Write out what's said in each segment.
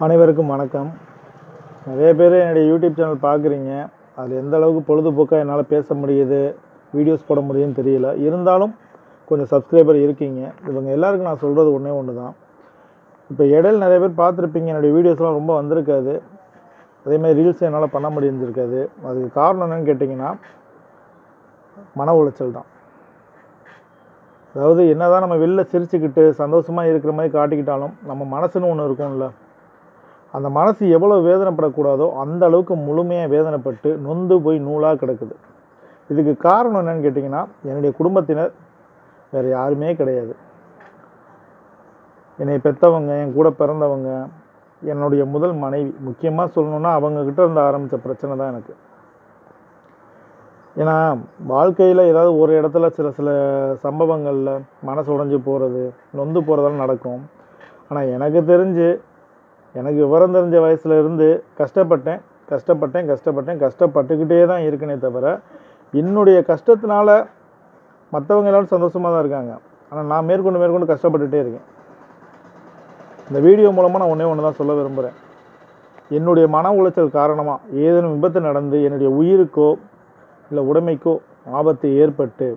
அனைவருக்கும் வணக்கம். நிறைய பேர் என்னுடைய யூடியூப் சேனல் பார்க்குறீங்க. அதில் எந்த அளவுக்கு பொழுதுபோக்காக என்னால் பேச முடியுது, வீடியோஸ் போட முடியுதுன்னு தெரியல. இருந்தாலும் கொஞ்சம் சப்ஸ்கிரைபர் இருக்கீங்க. இவங்க எல்லாருக்கும் நான் சொல்கிறது ஒன்று தான். இப்போ இடையில நிறைய பேர் பார்த்துருப்பீங்க, என்னுடைய வீடியோஸ்லாம் ரொம்ப வந்திருக்காது. அதேமாதிரி ரீல்ஸ் என்னால் பண்ண முடிஞ்சிருக்காது. அதுக்கு காரணம் என்னென்னு கேட்டிங்கன்னா, மன உளைச்சல் தான். அதாவது என்ன தான் நம்ம வெளில சிரிச்சுக்கிட்டு சந்தோஷமாக இருக்கிற மாதிரி காட்டிக்கிட்டாலும் நம்ம மனசுன்னு ஒன்று இருக்கும்ல, அந்த மனசு எவ்வளோ வேதனைப்படக்கூடாதோ அந்த அளவுக்கு முழுமையாக வேதனைப்பட்டு நொந்து போய் நூலாக கிடக்குது. இதுக்கு காரணம் என்னன்னு கேட்டிங்கன்னா, என்னுடைய குடும்பத்தினர் வேறு யாருமே கிடையாது. என்னை பெற்றவங்க, என் கூட பிறந்தவங்க, என்னுடைய முதல் மனைவி. முக்கியமாக சொல்லணுன்னா அவங்கக்கிட்ட இருந்து ஆரம்பித்த பிரச்சனை தான் எனக்கு. ஏன்னா வாழ்க்கையில் ஏதாவது ஒரு இடத்துல சில சம்பவங்களில் மனசு உடைஞ்சு போகிறது, நொந்து போகிறதெல்லாம் நடக்கும். ஆனால் எனக்கு விவரம் தெரிஞ்ச வயசுல இருந்து கஷ்டப்பட்டுக்கிட்டே தான் இருக்கனே தவிர, என்னுடைய கஷ்டத்தினால மற்றவங்க எல்லாரும் சந்தோஷமாக தான் இருக்காங்க. ஆனால் நான் மேற்கொண்டு கஷ்டப்பட்டுகிட்டே இருக்கேன். இந்த வீடியோ மூலமாக நான் ஒன்று தான் சொல்ல விரும்புகிறேன். என்னுடைய மன உளைச்சல் காரணமாக ஏதேனும் விபத்து நடந்து என்னுடைய உயிருக்கோ இல்லை உடைமைக்கோ ஆபத்து ஏற்பட்டு,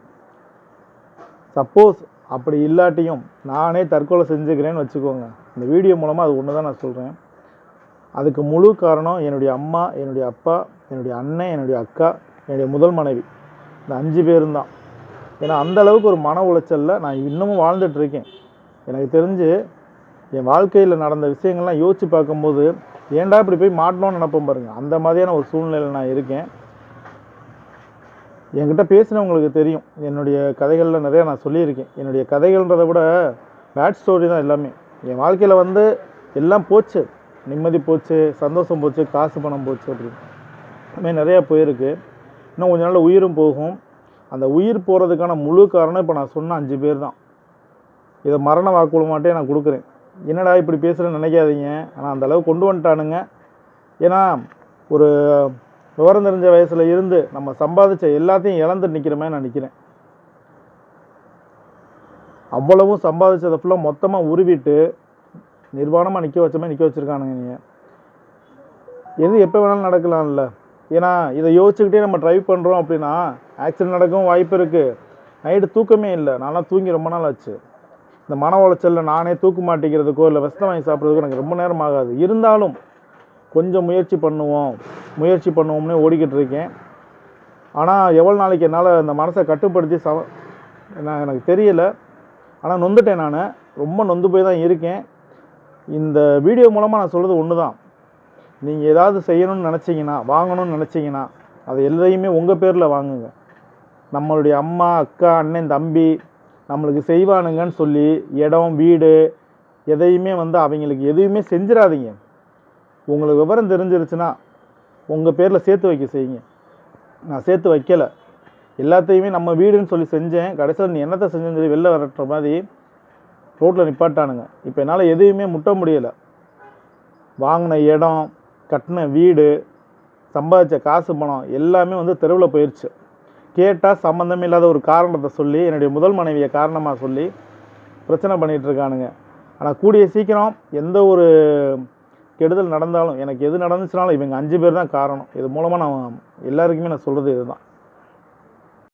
சப்போஸ் அப்படி இல்லாட்டியும் நானே தற்கொலை செஞ்சுக்கிறேன்னு வச்சுக்கோங்க. இந்த வீடியோ மூலமாக அது ஒன்று தான் நான் சொல்கிறேன். அதுக்கு முழு காரணம் என்னுடைய அம்மா, என்னுடைய அப்பா, என்னுடைய அண்ணன், என்னுடைய அக்கா, என்னுடைய முதல் மனைவி. இந்த 5 பேரும் தான். ஏன்னா அந்தளவுக்கு ஒரு மன உளைச்சலில் நான் இன்னமும் வாழ்ந்துட்டுருக்கேன். எனக்கு தெரிஞ்சு என் வாழ்க்கையில் நடந்த விஷயங்கள்லாம் யோசித்து பார்க்கும்போது, ஏன்டா இப்படி போய் மாட்டணும்னு நினப்போம் பாருங்கள். அந்த மாதிரியான ஒரு சூழ்நிலையில் நான் இருக்கேன். என்கிட்ட பேசினவங்களுக்கு தெரியும், என்னுடைய கதைகளில் நிறையா நான் சொல்லியிருக்கேன். என்னுடைய கதைகள்ன்றதை விட பேட் ஸ்டோரி தான் எல்லாமே. என் வாழ்க்கையில் எல்லாம் போச்சு, நிம்மதி போச்சு, சந்தோஷம் போச்சு, காசு பணம் போச்சு, அப்படின்னு அதுமாதிரி நிறையா போயிருக்கு. இன்னும் கொஞ்ச நாள் உயிரும் போகும். அந்த உயிர் போகிறதுக்கான முழு காரணம் இப்போ நான் சொன்ன 5 பேர் தான். இதை மரண வாக்குமூலமாட்டே நான் கொடுக்குறேன். என்னடா இப்படி பேசுகிறேன்னு நினைக்காதீங்க. ஆனால் அந்தளவு கொண்டு வந்துட்டானுங்க. ஏன்னா ஒரு விவரம் தெரிஞ்ச வயசில் இருந்து நம்ம சம்பாதிச்ச எல்லாத்தையும் இழந்து நிற்கிற மாதிரி நான் நிற்கிறேன். அவ்வளவும் சம்பாதிச்சதை ஃபுல்லாக மொத்தமாக உருவிட்டு நிர்வாணமாக நிற்க வச்சுருக்கானுங்க. நீங்கள் எது எப்போ வேணாலும் நடக்கலாம்ல. ஏன்னா இதை யோசிச்சுக்கிட்டே நம்ம ட்ரைவ் பண்ணுறோம் அப்படின்னா ஆக்சிடென்ட் நடக்கவும் வாய்ப்பு இருக்குது. நைட்டு தூக்கமே இல்லை. நான்லாம் தூங்கி ரொம்ப நாள் ஆச்சு. இந்த மன உளைச்சலில் நானே தூக்க மாட்டேங்கிறதுக்கோ இல்லை விஷம் வாங்கி சாப்பிட்றதுக்கோ எனக்கு ரொம்ப நேரம் ஆகாது. இருந்தாலும் கொஞ்சம் முயற்சி பண்ணுவோம்னே ஓடிக்கிட்டு இருக்கேன். ஆனால் எவ்வளோ நாளைக்கு என்னால் இந்த மனசை கட்டுப்படுத்தி எனக்கு தெரியலை. ஆனால் நொந்துட்டேன். நான் ரொம்ப நொந்து போய் தான் இருக்கேன். இந்த வீடியோ மூலமாக நான் சொல்கிறது ஒன்று தான். நீங்கள் ஏதாவது செய்யணும்னு நினச்சிங்கன்னா, வாங்கணும்னு நினச்சிங்கன்னா, அதை எதையுமே உங்கள் பேரில் வாங்குங்க. நம்மளுடைய அம்மா, அக்கா, அண்ணன், தம்பி நம்மளுக்கு செய்வானுங்கன்னு சொல்லி இடம், வீடு எதையுமே அவங்களுக்கு எதுவுமே செஞ்சிடாதீங்க. உங்களுக்கு விவரம் தெரிஞ்சிருச்சுன்னா உங்கள் பேரில் சேர்த்து வைக்க செய்யுங்க. நான் சேர்த்து வைக்கலை. எல்லாத்தையுமே நம்ம வீடுன்னு சொல்லி செஞ்சேன். கடைசியில் நீ என்னத்தை செஞ்சேன்னு சொல்லி வெளில வரட்டுற மாதிரி ரோட்டில் நிப்பாட்டானுங்க. இப்போ என்னால் எதையுமே முட்ட முடியலை. வாங்கின இடம், கட்டின வீடு, சம்பாதிச்ச காசு பணம் எல்லாமே தெருவில் போயிடுச்சு. கேட்டால் சம்மந்தமே இல்லாத ஒரு காரணத்தை சொல்லி என்னுடைய முதல் மனைவியை காரணமாக சொல்லி பிரச்சனை பண்ணிகிட்டு இருக்கானுங்க. ஆனால் கூடிய சீக்கிரம் எந்த ஒரு கெடுதல் நடந்தாலும், எனக்கு எது நடந்துச்சுனாலும் இவங்க 5 பேர் தான் காரணம். இது மூலமாக நான் எல்லாருக்குமே நான் சொல்கிறது இதுதான்.